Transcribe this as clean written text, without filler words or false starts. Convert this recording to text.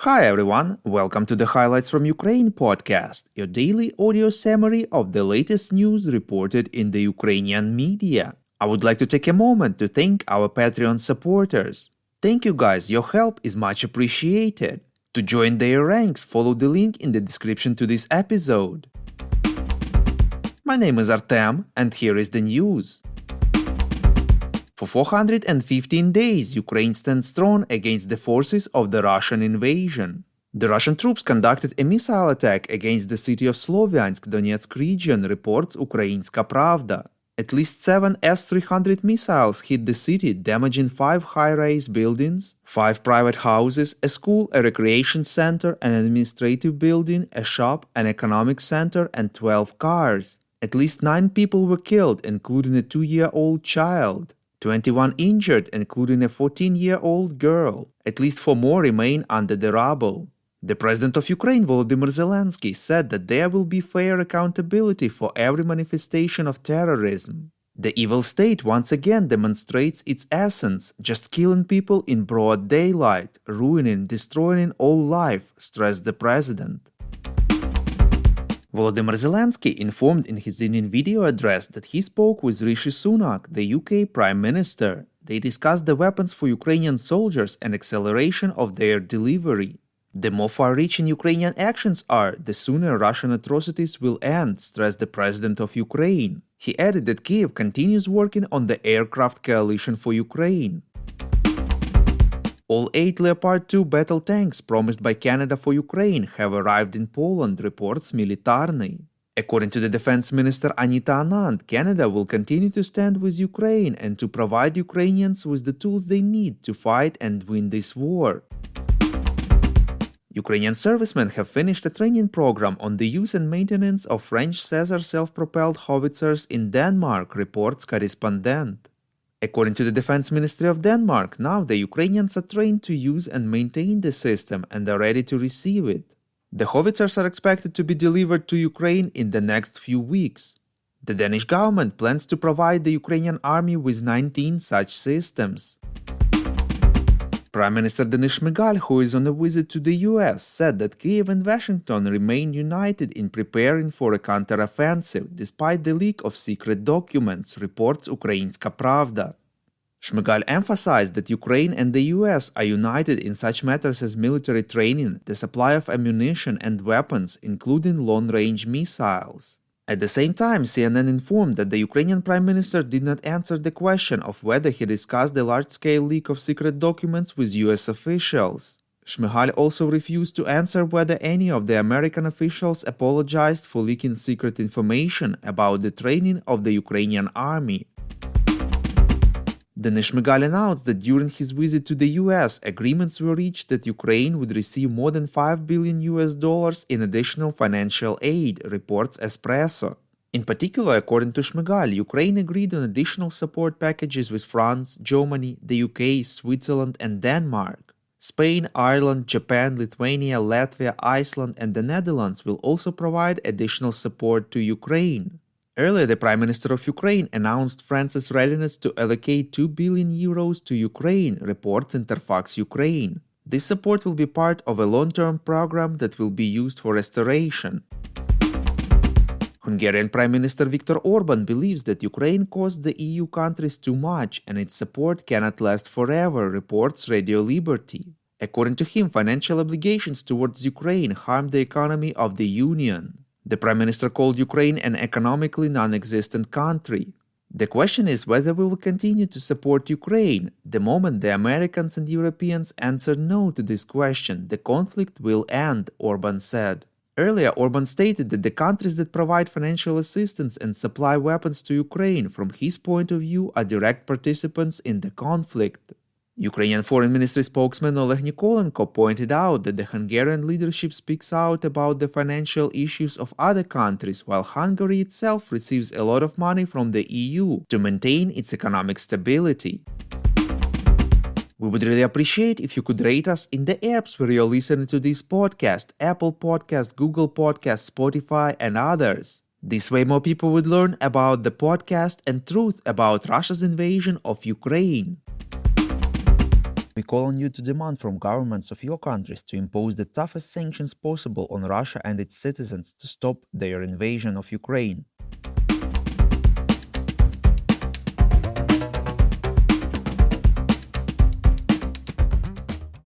Hi everyone, welcome to the Highlights from Ukraine podcast, your daily audio summary of the latest news reported in the Ukrainian media. I would like to take a moment to thank our Patreon supporters. Thank you guys, your help is much appreciated. To join their ranks, follow the link in the description to this episode. My name is Artem, and here is the news. For 415 days, Ukraine stands strong against the forces of the Russian invasion. The Russian troops conducted a missile attack against the city of Sloviansk, Donetsk region, reports Ukrainska Pravda. At least 7 S-300 missiles hit the city, damaging 5 high-rise buildings, 5 private houses, a school, a recreation center, an administrative building, a shop, an economic center, and 12 cars. At least 9 people were killed, including a 2-year-old child. 21 injured, including a 14-year-old girl. At least 4 more remain under the rubble. The president of Ukraine, Volodymyr Zelensky, said that there will be fair accountability for every manifestation of terrorism. The evil state once again demonstrates its essence, just killing people in broad daylight, ruining, destroying all life, stressed the president. Volodymyr Zelensky informed in his evening video address that he spoke with Rishi Sunak, the UK Prime Minister. They discussed the weapons for Ukrainian soldiers and acceleration of their delivery. The more far-reaching Ukrainian actions are, the sooner Russian atrocities will end, stressed the President of Ukraine. He added that Kyiv continues working on the aircraft coalition for Ukraine. All 8 Leopard 2 battle tanks promised by Canada for Ukraine have arrived in Poland, reports Militarny. According to the Defense Minister Anita Anand, Canada will continue to stand with Ukraine and to provide Ukrainians with the tools they need to fight and win this war. Ukrainian servicemen have finished a training program on the use and maintenance of French Caesar self-propelled howitzers in Denmark, reports correspondent. According to the Defense Ministry of Denmark, now the Ukrainians are trained to use and maintain the system and are ready to receive it. The howitzers are expected to be delivered to Ukraine in the next few weeks. The Danish government plans to provide the Ukrainian army with 19 such systems. Prime Minister Denis Shmyhal, who is on a visit to the US, said that Kyiv and Washington remain united in preparing for a counter-offensive despite the leak of secret documents, reports Ukrainska Pravda. Shmyhal emphasized that Ukraine and the US are united in such matters as military training, the supply of ammunition and weapons, including long-range missiles. At the same time, CNN informed that the Ukrainian Prime Minister did not answer the question of whether he discussed the large-scale leak of secret documents with US officials. Shmyhal also refused to answer whether any of the American officials apologized for leaking secret information about the training of the Ukrainian army. Denis Shmyhal announced that during his visit to the US, agreements were reached that Ukraine would receive more than $5 billion in additional financial aid, reports Espresso. In particular, according to Shmyhal, Ukraine agreed on additional support packages with France, Germany, the UK, Switzerland, and Denmark. Spain, Ireland, Japan, Lithuania, Latvia, Iceland, and the Netherlands will also provide additional support to Ukraine. Earlier, the Prime Minister of Ukraine announced France's readiness to allocate €2 billion to Ukraine, reports Interfax Ukraine. This support will be part of a long-term program that will be used for restoration. Hungarian Prime Minister Viktor Orban believes that Ukraine costs the EU countries too much and its support cannot last forever, reports Radio Liberty. According to him, financial obligations towards Ukraine harm the economy of the Union. The Prime Minister called Ukraine an economically non-existent country. The question is whether we will continue to support Ukraine. The moment the Americans and Europeans answer no to this question, the conflict will end, Orban said. Earlier, Orban stated that the countries that provide financial assistance and supply weapons to Ukraine, from his point of view, are direct participants in the conflict. Ukrainian Foreign Ministry spokesman Oleg Nikolenko pointed out that the Hungarian leadership speaks out about the financial issues of other countries, while Hungary itself receives a lot of money from the EU to maintain its economic stability. We would really appreciate if you could rate us in the apps where you're listening to this podcast: Apple Podcast, Google Podcast, Spotify, and others. This way more people would learn about the podcast and truth about Russia's invasion of Ukraine. We call on you to demand from governments of your countries to impose the toughest sanctions possible on Russia and its citizens to stop their invasion of Ukraine.